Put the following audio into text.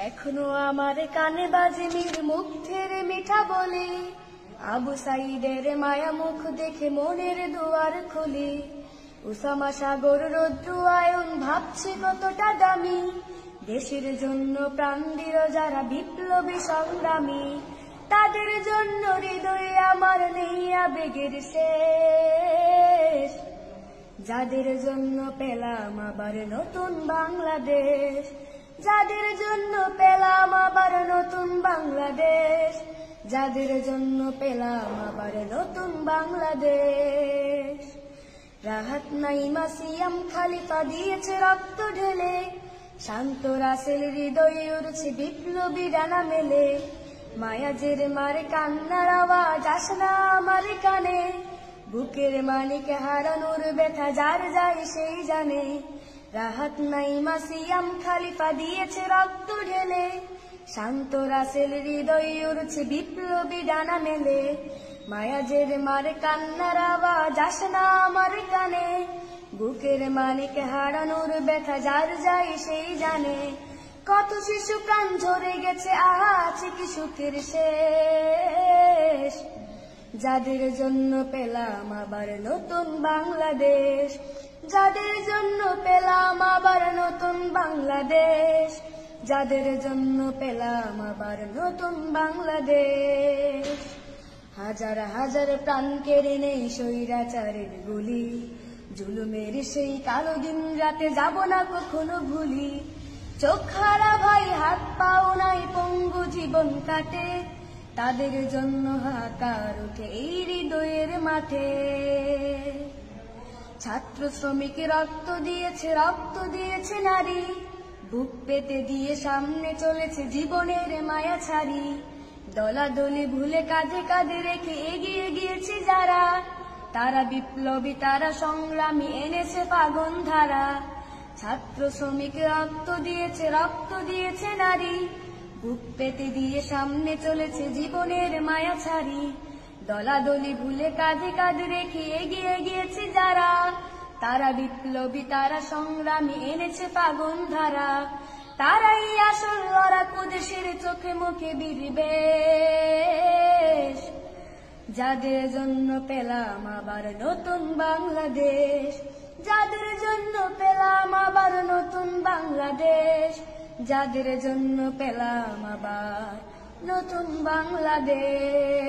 এখনো আমার কানে বাজে মীর মুগ্ধের মিঠা বলে, আবু সাইদের মায়া মুখ দেখে মনের দুয়ার খুলে। উসামা সাগর রৌদ্র আয়ন ভাবছে কতটা দামি, দেশের জন্য প্রাণ দিল যারা বিপ্লবী সংগ্রামী। তাদের জন্য হৃদয়ে আমার নেই আবেগের শেষ, যাদের জন্য পেলাম আবার নতুন বাংলাদেশ। যাদের জন্য পেলাম আবার নতুন বাংলাদেশ, যাদের জন্য পেলাম আবার নতুন বাংলাদেশ। রাহাত নাইমা সিয়াম খালিফা দিয়েছে রক্ত ঢেলে, শান্ত রাসেল হৃদয়ে উড়ছে বিপ্লবী ডানা মেলে। মায়াজের মারে কান্নার আওয়াজ আসে না আমার কানে, বুকের মানিক হারানোর ব্যথা যার যায় সেই জানে। রাহাত নাইমা সিয়াম খালিফা দিয়েছে রক্ত ঢেলে, শান্ত রাসেল হৃদয়ে উড়ছে বিপ্লবী ডানা মেলে। মায়াজের মারে কান্নার আওয়াজ আসে না আমার কানে, বুকের মানিক হারানোর ব্যথা যার যায় সেই জানে। কত শিশু প্রাণ ঝরে গেছে, আহা আছে কি সুখের শেষ, যাদের জন্য পেলাম আবার নতুন বাংলাদেশ। যাদের জন্য পেলাম আবার নতুন বাংলাদেশ, যাদের জন্য পেলাম আবার নতুন বাংলাদেশ। হাজার হাজার প্রাণ কেড়ে নেই স্বৈরাচারের গুলি, জুলুমের সেই কালো দিন রাতে যাব না কখনো ভুলি। চোখ হারা ভাই হাত পাও নাই পঙ্গু জীবন কাটে, তাদের জন্য হাহাকার ওঠে এই হৃদয়ের মাঠে। ছাত্র শ্রমিক রক্ত দিয়েছে নারী, বুক পেতে দিয়ে সামনে চলেছে জীবনের মায়া ছাড়ি। দলাদলি ভুলে কাঁধে কাঁধে রেখে এগিয়ে গিয়েছে যারা, তারা বিপ্লবী তারা সংগ্রামী এনেছে ফাগুন ধারা। ছাত্র শ্রমিক রক্ত দিয়েছে নারী, বুক পেতে দিয়ে সামনে চলেছে জীবনের মায়া ছাড়ি। দলাদলি ভুলে কাঁধে কাঁধে রেখে এগিয়ে গিয়েছে যারা, তারা বিপ্লবী তারা সংগ্রামী এনেছে ফাগুন ধারা। তারাই আসল লড়াকু দেশের চোখে মুখে বিদ্বেষ, যাদের জন্য পেলাম আবার নতুন বাংলাদেশ। যাদের জন্য পেলাম আবার নতুন বাংলাদেশ, যাদের জন্য পেলাম আবার নতুন বাংলাদেশ।